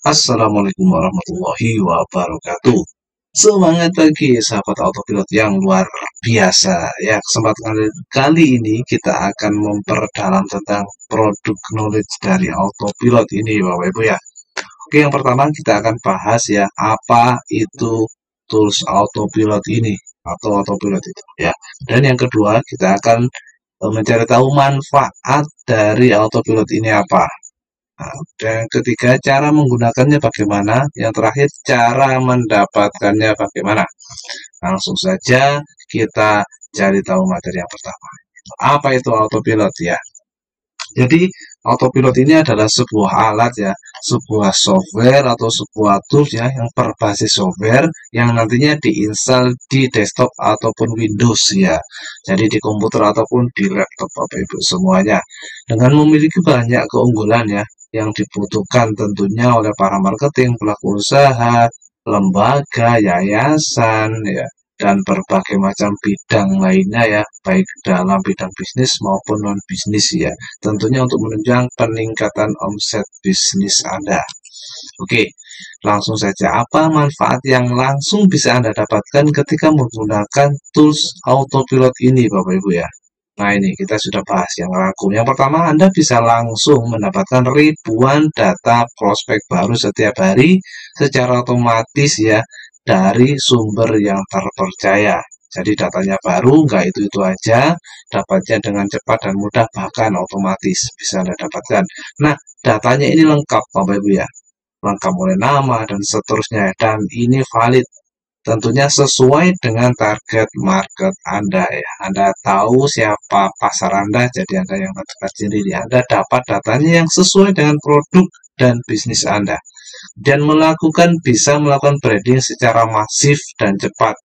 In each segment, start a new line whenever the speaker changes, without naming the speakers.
Assalamualaikum warahmatullahi wabarakatuh. Semangat pagi sahabat autopilot yang luar biasa. Ya, kesempatan kali ini kita akan memperdalam tentang produk knowledge dari autopilot ini Bapak Ibu ya. Oke, yang pertama kita akan bahas ya apa itu tools autopilot ini atau autopilot itu ya. Dan yang kedua kita akan mencari tahu manfaat dari autopilot ini apa. Nah, dan ketiga, cara menggunakannya bagaimana. Yang terakhir, cara mendapatkannya bagaimana. Langsung saja kita cari tahu materi yang pertama. Apa itu autopilot ya? Jadi, autopilot ini adalah sebuah alat ya, sebuah software atau sebuah tools ya yang berbasis software yang nantinya diinstal di desktop ataupun Windows ya. Jadi di komputer ataupun di laptop Bapak Ibu semuanya. Dengan memiliki banyak keunggulan ya yang dibutuhkan tentunya oleh para marketing, pelaku usaha, lembaga, yayasan ya dan berbagai macam bidang lainnya ya, baik dalam bidang bisnis maupun non bisnis ya. Tentunya untuk menunjang peningkatan omset bisnis Anda. Oke, langsung saja. Apa manfaat yang langsung bisa Anda dapatkan ketika menggunakan tools autopilot ini, Bapak Ibu ya? Nah, ini kita sudah bahas yang rangkum. Yang pertama, Anda bisa langsung mendapatkan ribuan data prospek baru setiap hari secara otomatis ya dari sumber yang terpercaya. Jadi datanya baru, nggak itu-itu aja, dapatnya dengan cepat dan mudah, bahkan otomatis bisa Anda dapatkan. Nah, datanya ini lengkap Bapak Ibu ya, lengkap oleh nama dan seterusnya, dan ini valid tentunya sesuai dengan target market Anda ya. Anda tahu siapa pasar Anda, jadi Anda yang menentukan sendiri. Anda dapat datanya yang sesuai dengan produk dan bisnis Anda. Dan bisa melakukan branding secara masif dan cepat.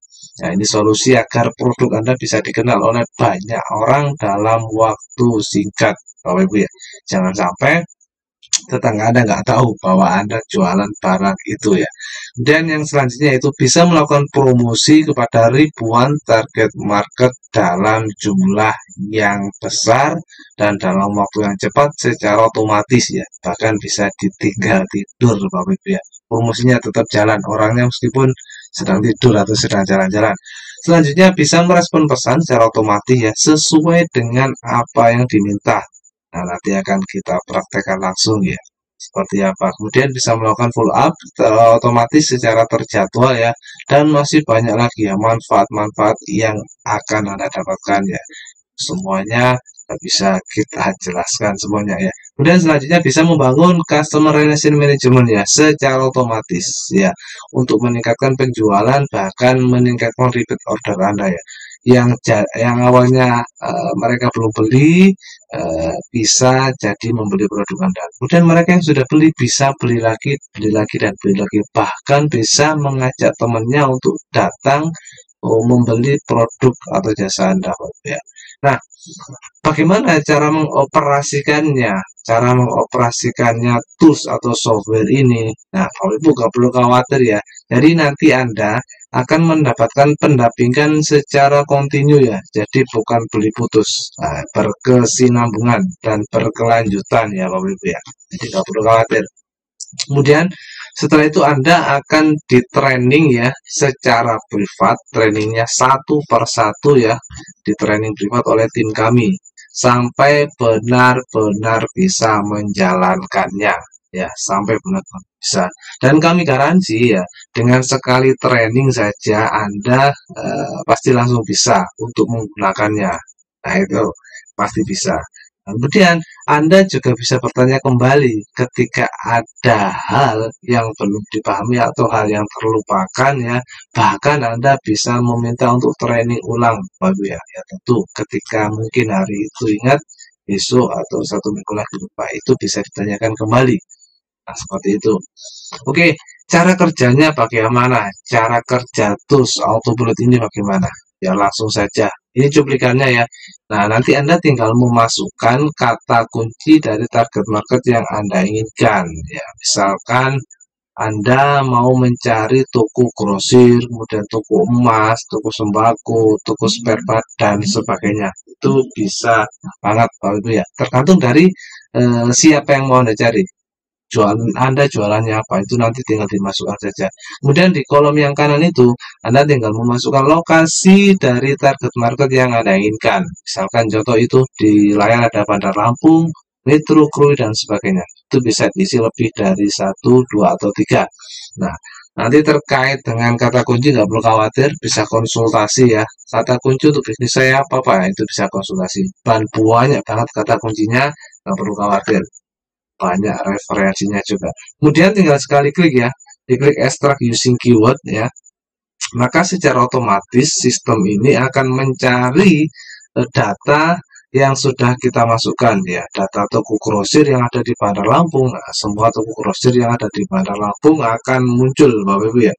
Nah, ini solusi agar produk Anda bisa dikenal oleh banyak orang dalam waktu singkat, Bapak Ibu ya. Jangan sampai tetangga Anda nggak tahu bahwa Anda jualan barang itu ya. Dan yang selanjutnya itu bisa melakukan promosi kepada ribuan target market dalam jumlah yang besar dan dalam waktu yang cepat secara otomatis ya. Bahkan bisa ditinggal tidur Bapak Ibu ya. Promosinya tetap jalan, orangnya meskipun sedang tidur atau sedang jalan-jalan. Selanjutnya bisa merespon pesan secara otomatis ya, sesuai dengan apa yang diminta. Nah, nanti akan kita praktekkan langsung ya. Seperti apa. Kemudian bisa melakukan follow up otomatis secara terjadwal ya. Dan masih banyak lagi ya manfaat-manfaat yang akan Anda dapatkan ya. Semuanya bisa kita jelaskan semuanya ya. Kemudian selanjutnya bisa membangun customer relation management ya secara otomatis ya untuk meningkatkan penjualan bahkan meningkatkan repeat order Anda ya. Yang awalnya mereka belum beli bisa jadi membeli produk Anda. Kemudian mereka yang sudah beli bisa beli lagi dan beli lagi. Bahkan bisa mengajak temannya untuk datang membeli produk atau jasa Anda ya. Nah, bagaimana cara mengoperasikannya? Cara mengoperasikannya tools atau software ini. Nah, kalau Ibu nggak perlu khawatir ya. Jadi nanti Anda akan mendapatkan pendampingan secara kontinu ya. Jadi bukan beli putus. Nah, berkesinambungan dan berkelanjutan ya Bapak Ibu ya. Jadi nggak perlu khawatir. Kemudian setelah itu Anda akan di training ya secara privat, trainingnya satu per satu ya, di training privat oleh tim kami sampai benar-benar bisa menjalankannya ya, sampai benar-benar bisa. Dan kami garansi ya, dengan sekali training saja Anda pasti langsung bisa untuk menggunakannya. Nah, itu pasti bisa. Kemudian Anda juga bisa bertanya kembali ketika ada hal yang belum dipahami atau hal yang terlupakan ya. Bahkan Anda bisa meminta untuk training ulang Bapak ya. Ya tentu ketika mungkin hari itu ingat besok atau satu minggu lagi lupa itu bisa ditanyakan kembali. Nah, seperti itu. Oke, cara kerjanya bagaimana? Cara kerja tools autopilot ini bagaimana? Ya langsung saja. Ini cuplikannya ya. Nah, nanti Anda tinggal memasukkan kata kunci dari target market yang Anda inginkan. Ya, misalkan Anda mau mencari toko grosir, kemudian toko emas, toko sembako, toko spare part, dan sebagainya. Itu bisa banget Bapak Ibu ya. Tergantung dari siapa yang mau Anda cari. Anda jualannya apa, itu nanti tinggal dimasukkan saja. Kemudian di kolom yang kanan itu, Anda tinggal memasukkan lokasi dari target market yang Anda inginkan. Misalkan contoh itu di layar ada Bandar Lampung, Metro, Krui, dan sebagainya. Itu bisa diisi lebih dari 1, 2, atau 3. Nah, nanti terkait dengan kata kunci nggak perlu khawatir, bisa konsultasi ya. Kata kunci untuk bisnis saya apa Pak? Itu bisa konsultasi. Banyak banget kata kuncinya, nggak perlu khawatir. Banyak referensinya juga. Kemudian tinggal sekali klik ya, diklik extract using keyword ya. Maka secara otomatis sistem ini akan mencari data yang sudah kita masukkan ya, data toko grosir yang ada di Bandar Lampung. Nah, semua toko grosir yang ada di Bandar Lampung akan muncul Bapak Ibu ya,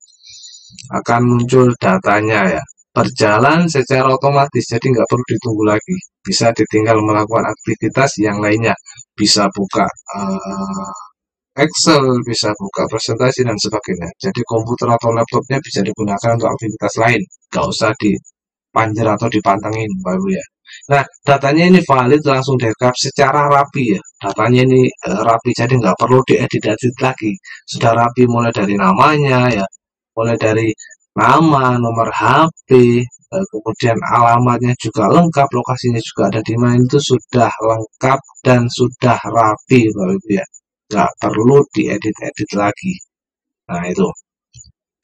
akan muncul datanya ya, berjalan secara otomatis, jadi nggak perlu ditunggu lagi, bisa ditinggal melakukan aktivitas yang lainnya, bisa buka Excel, bisa buka presentasi dan sebagainya. Jadi komputer atau laptopnya bisa digunakan untuk aktivitas lain, nggak usah dipanjer atau dipantengin Bapak Ibu ya. Nah, datanya ini valid, langsung direkap secara rapi ya. Datanya ini rapi, jadi nggak perlu diedit-edit lagi. Sudah rapi mulai dari namanya ya, mulai dari nama, nomor HP, kemudian alamatnya juga lengkap, lokasinya juga ada di mana, itu sudah lengkap dan sudah rapi Bapak Ibu ya. Nggak perlu diedit-edit lagi. Nah, itu.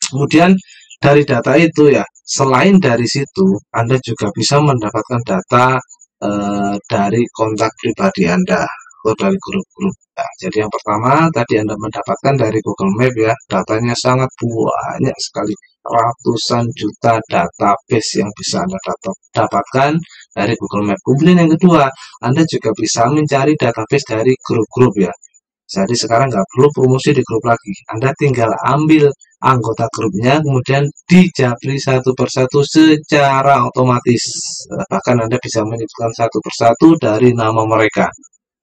Kemudian dari data itu ya, selain dari situ, Anda juga bisa mendapatkan data dari kontak pribadi Anda atau dari grup-grup. Nah, jadi yang pertama tadi Anda mendapatkan dari Google Map ya, datanya sangat banyak sekali, ratusan juta database yang bisa Anda dapatkan dari Google Map. Kemudian yang kedua, Anda juga bisa mencari database dari grup-grup ya. Jadi sekarang nggak perlu promosi di grup lagi. Anda tinggal ambil anggota grupnya, kemudian dijapri satu persatu secara otomatis. Bahkan Anda bisa menyebutkan satu persatu dari nama mereka.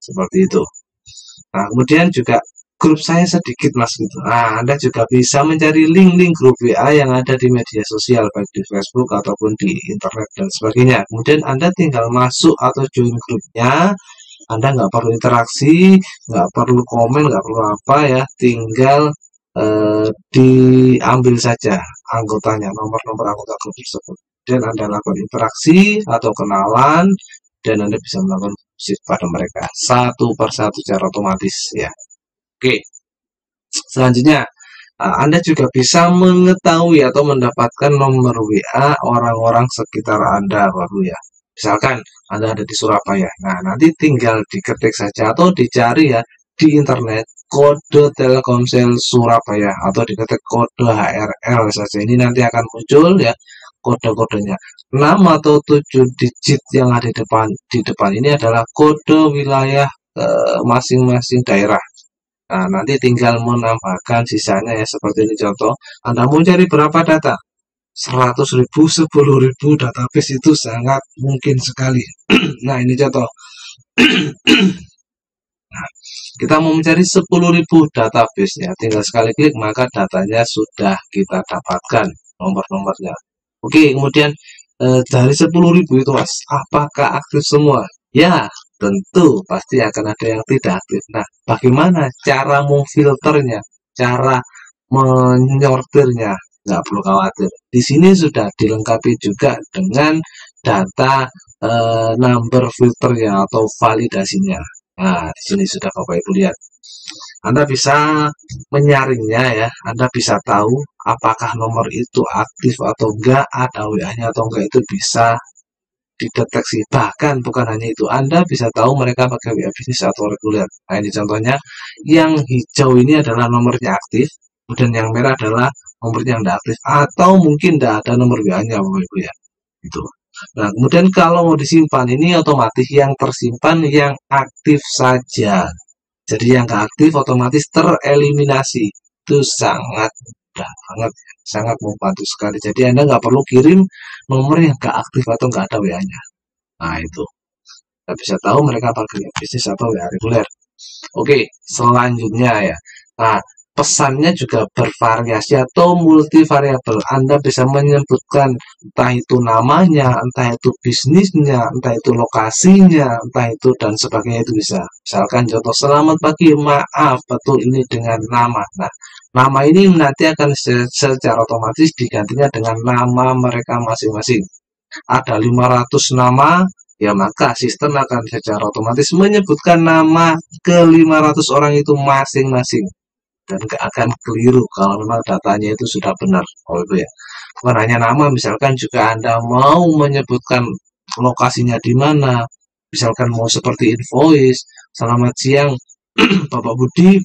Seperti itu. Nah, kemudian juga grup saya sedikit mas gitu. Nah, Anda juga bisa mencari link-link grup WA yang ada di media sosial, baik di Facebook ataupun di internet dan sebagainya. Kemudian Anda tinggal masuk atau join grupnya, Anda nggak perlu interaksi, nggak perlu komen, nggak perlu apa ya, tinggal diambil saja anggotanya, nomor-nomor anggota grup tersebut. Dan Anda lakukan interaksi atau kenalan, dan Anda bisa melakukan fungsi pada mereka satu persatu secara otomatis ya. Oke, selanjutnya Anda juga bisa mengetahui atau mendapatkan nomor WA orang-orang sekitar Anda baru ya. Misalkan Anda ada di Surabaya, nah nanti tinggal diketik saja atau dicari ya di internet kode Telkomsel Surabaya atau diketik kode HRL saja, ini nanti akan muncul ya kode-kodenya. 6 atau 7 digit yang ada di depan ini adalah kode wilayah masing-masing daerah. Nah, nanti tinggal menambahkan sisanya ya, seperti ini contoh. Anda mau cari berapa data? 100.000, 10.000 database itu sangat mungkin sekali. Nah, ini contoh. Nah, kita mau mencari 10.000 database ya, tinggal sekali klik maka datanya sudah kita dapatkan, nomor-nomornya. Oke, kemudian dari 10.000 itu mas, apakah aktif semua? Ya, tentu pasti akan ada yang tidak aktif. Nah, bagaimana cara memfilternya, cara menyortirnya? Nggak perlu khawatir. Di sini sudah dilengkapi juga dengan data number filternya atau validasinya. Nah, di sini sudah Bapak Ibu lihat. Anda bisa menyaringnya ya, Anda bisa tahu apakah nomor itu aktif atau enggak, ada WA-nya atau enggak, itu bisa dideteksi. Bahkan bukan hanya itu, Anda bisa tahu mereka pakai WA bisnis atau reguler. Nah, ini contohnya, yang hijau ini adalah nomornya aktif, kemudian yang merah adalah nomornya yang tidak aktif, atau mungkin tidak ada nomor WA-nya Bapak Ibu ya. Itu. Nah, kemudian kalau mau disimpan, ini otomatis yang tersimpan yang aktif saja. Jadi yang nggak aktif otomatis tereliminasi. Itu sangat mudah banget, sangat membantu sekali. Jadi Anda nggak perlu kirim nomor yang nggak aktif atau nggak ada WA-nya. Nah, itu. Kita bisa tahu mereka pakai bisnis atau WA reguler. Oke, selanjutnya ya. Nah, pesannya juga bervariasi atau multivariabel. Anda bisa menyebutkan entah itu namanya, entah itu bisnisnya, entah itu lokasinya, entah itu dan sebagainya itu bisa. Misalkan contoh selamat pagi, maaf, betul ini dengan nama. Nah, nama ini nanti akan secara otomatis digantinya dengan nama mereka masing-masing. Ada 500 nama, ya maka sistem akan secara otomatis menyebutkan nama ke 500 orang itu masing-masing dan gak akan keliru kalau memang datanya itu sudah benar. Oh itu ya. Bukan hanya nama, misalkan juga Anda mau menyebutkan lokasinya di mana, misalkan mau seperti invoice, selamat siang Bapak Budi,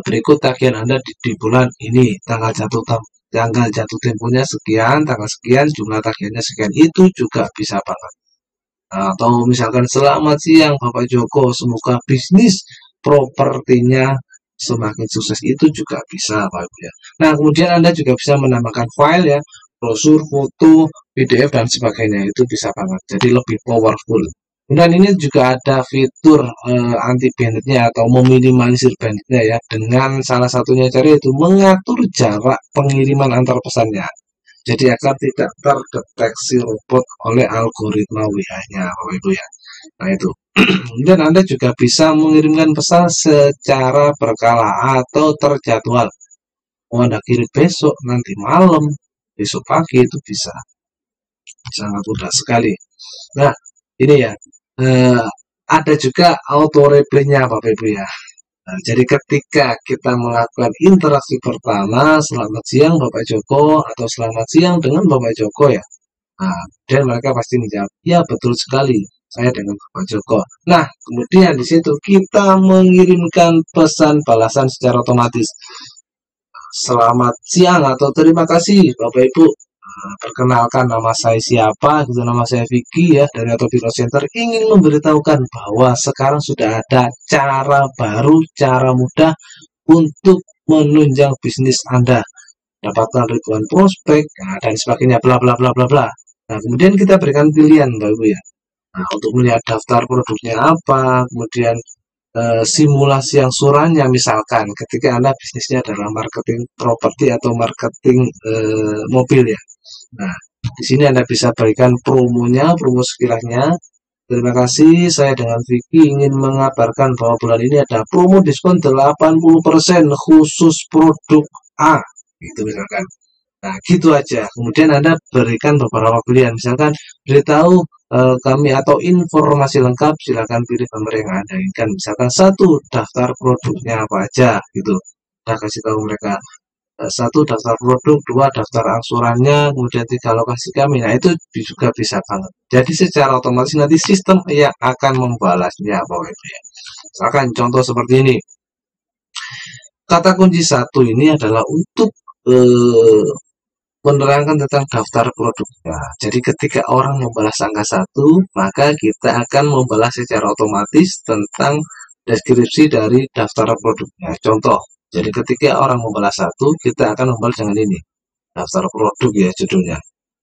berikut tagihan Anda di bulan ini, tanggal jatuh temponya sekian, tanggal sekian, jumlah tagihannya sekian, itu juga bisa banget. Atau misalkan selamat siang Bapak Joko, semoga bisnis propertinya semakin sukses, itu juga bisa Pak Ibu ya. Nah, kemudian Anda juga bisa menambahkan file ya, brosur, foto, PDF dan sebagainya, itu bisa banget. Jadi lebih powerful. Dan ini juga ada fitur anti banditnya atau meminimalisir banditnya ya, dengan salah satunya cara itu mengatur jarak pengiriman antar pesannya. Jadi akan tidak terdeteksi robot oleh algoritma WA-nya, Bapak Ibu ya. Nah itu. Kemudian Anda juga bisa mengirimkan pesan secara berkala atau terjadwal. Mau Anda kirim besok, nanti malam, besok pagi itu bisa. Sangat mudah sekali. Nah, ini ya. Ada juga auto reply-nya Bapak Ibu ya. Nah, jadi ketika kita melakukan interaksi pertama, selamat siang Bapak Joko, atau selamat siang dengan Bapak Joko ya. Nah, dan mereka pasti menjawab, ya betul sekali, saya dengan Bapak Joko. Nah, kemudian di situ kita mengirimkan pesan balasan secara otomatis. Selamat siang atau terima kasih Bapak Ibu. Perkenalkan nama saya siapa, gitu, nama saya Vicky ya dari Autopilot Center, ingin memberitahukan bahwa sekarang sudah ada cara baru, cara mudah untuk menunjang bisnis Anda, dapatkan ribuan prospek, nah, dan sebagainya, bla bla bla bla bla. Nah, kemudian kita berikan pilihan, Bapak Ibu ya. Nah, untuk melihat daftar produknya apa, kemudian simulasi yang suranya, misalkan ketika Anda bisnisnya adalah marketing properti atau marketing mobil ya. Nah, di sini Anda bisa berikan promonya, promo sekiranya. Terima kasih, saya dengan Vicky ingin mengabarkan bahwa bulan ini ada promo diskon 80% khusus produk A. Itu misalkan. Nah, gitu aja. Kemudian Anda berikan beberapa pilihan. Misalkan, beritahu kami atau informasi lengkap, silakan pilih nomor yang Anda inginkan. Misalkan satu, daftar produknya apa aja, gitu. Kita kasih tahu mereka. Satu, daftar produk, dua, daftar angsurannya, kemudian tiga, lokasi kami. Nah, itu juga bisa banget. Jadi secara otomatis nanti sistem yang akan membalasnya, Bapak Ibu ya. Misalkan contoh seperti ini. Kata kunci satu ini adalah untuk menerangkan tentang daftar produknya. Jadi ketika orang membalas angka 1, maka kita akan membalas secara otomatis tentang deskripsi dari daftar produknya. Contoh, jadi ketika orang membalas 1, kita akan membalas dengan ini. Daftar produk ya judulnya.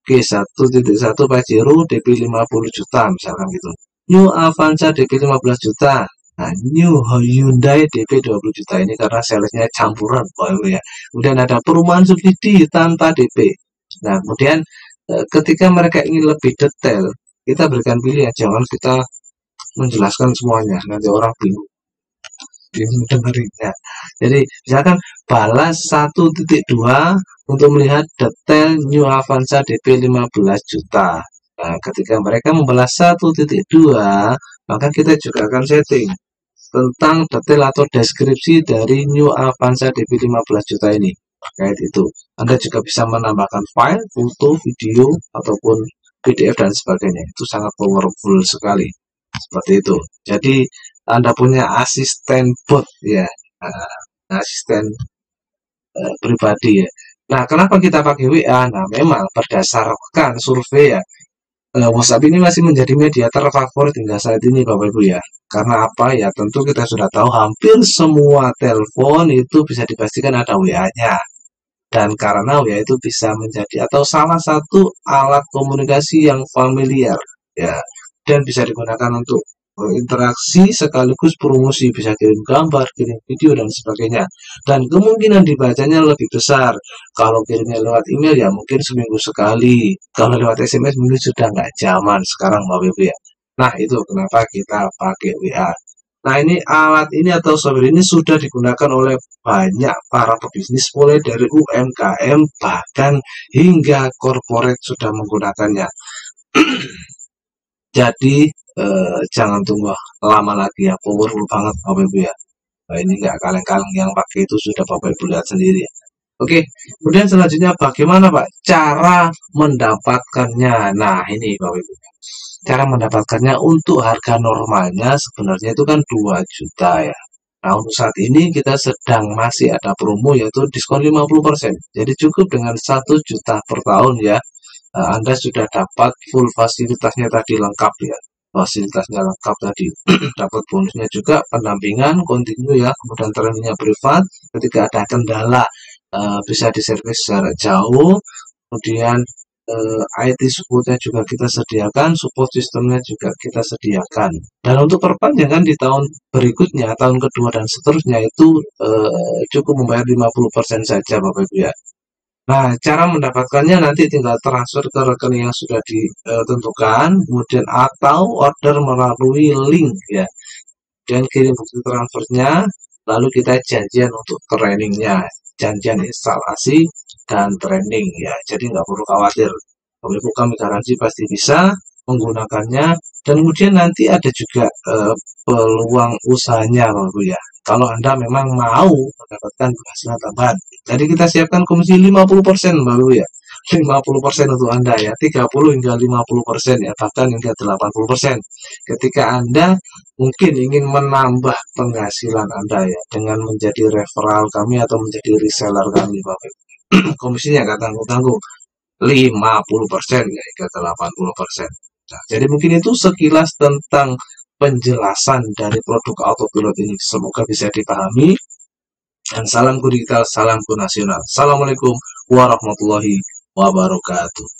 Oke, 1.1 Pajero DP 50 juta misalkan gitu. New Avanza DP 15 juta. Nah, New Hyundai DP 20 juta ini karena salesnya campuran, ya. Kemudian ada perumahan subsidi tanpa DP. Nah, kemudian ketika mereka ingin lebih detail, kita berikan pilihan, jangan kita menjelaskan semuanya, nanti orang bingung dengerinnya. Jadi, misalkan balas 1.2 untuk melihat detail New Avanza DP 15 juta. Nah, ketika mereka membalas 1.2, maka kita juga akan setting tentang detail atau deskripsi dari New Avanza DP 15 juta ini. Terkait itu, Anda juga bisa menambahkan file, foto, video, ataupun PDF dan sebagainya. Itu sangat powerful sekali. Seperti itu. Jadi, Anda punya asisten bot ya, asisten pribadi ya. Nah, kenapa kita pakai WA? Nah, memang berdasarkan survei ya, WhatsApp ini masih menjadi media terfavorit hingga saat ini Bapak Ibu ya. Karena apa ya? Tentu kita sudah tahu hampir semua telepon itu bisa dipastikan ada WA-nya. Dan karena WA itu bisa menjadi atau salah satu alat komunikasi yang familiar ya, dan bisa digunakan untuk interaksi sekaligus promosi, bisa kirim gambar, kirim video dan sebagainya. Dan kemungkinan dibacanya lebih besar. Kalau kirimnya lewat email ya mungkin seminggu sekali. Kalau lewat SMS mungkin sudah nggak zaman sekarang Bapak Ibu ya. Nah itu kenapa kita pakai WA. Nah ini alat ini atau software ini sudah digunakan oleh banyak para pebisnis mulai dari UMKM bahkan hingga korporat sudah menggunakannya. Jadi jangan tunggu lama lagi ya, powerful banget Bapak Ibu ya. Nah, ini nggak kaleng-kaleng, yang pakai itu sudah Bapak Ibu lihat sendiri ya. Oke, kemudian selanjutnya bagaimana Pak cara mendapatkannya? Nah ini Bapak Ibu, cara mendapatkannya untuk harga normalnya sebenarnya itu kan 2 juta ya. Nah untuk saat ini kita sedang masih ada promo yaitu diskon 50%. Jadi cukup dengan 1 juta per tahun ya. Anda sudah dapat full fasilitasnya tadi lengkap ya. Fasilitasnya lengkap tadi. Dapat bonusnya juga pendampingan kontinu ya, kemudian trainingnya privat. Ketika ada kendala bisa diservis secara jauh. Kemudian IT supportnya juga kita sediakan, support sistemnya juga kita sediakan. Dan untuk perpanjangan di tahun berikutnya, tahun kedua dan seterusnya itu cukup membayar 50% saja Bapak Ibu ya. Nah, cara mendapatkannya nanti tinggal transfer ke rekening yang sudah ditentukan, kemudian atau order melalui link ya. Dan kirim bukti transfernya, lalu kita janjian untuk trainingnya, janjian instalasi dan training ya. Jadi nggak perlu khawatir. Ibu kami garansi pasti bisa menggunakannya, dan kemudian nanti ada juga peluang usahanya Bapak Ibu ya. Kalau Anda memang mau mendapatkan penghasilan tambahan. Jadi kita siapkan komisi 50% Bapak Ibu ya. 50% untuk Anda ya, 30 hingga 50% ya, bahkan hingga 80%. Ketika Anda mungkin ingin menambah penghasilan Anda ya dengan menjadi referral kami atau menjadi reseller kami Bapak Ibu. Komisinya nggak tanggung-tanggung, 50% ya hingga 80%. Nah, jadi mungkin itu sekilas tentang penjelasan dari produk autopilot ini. Semoga bisa dipahami. Dan salam go digital, salam go nasional. Assalamualaikum warahmatullahi wabarakatuh.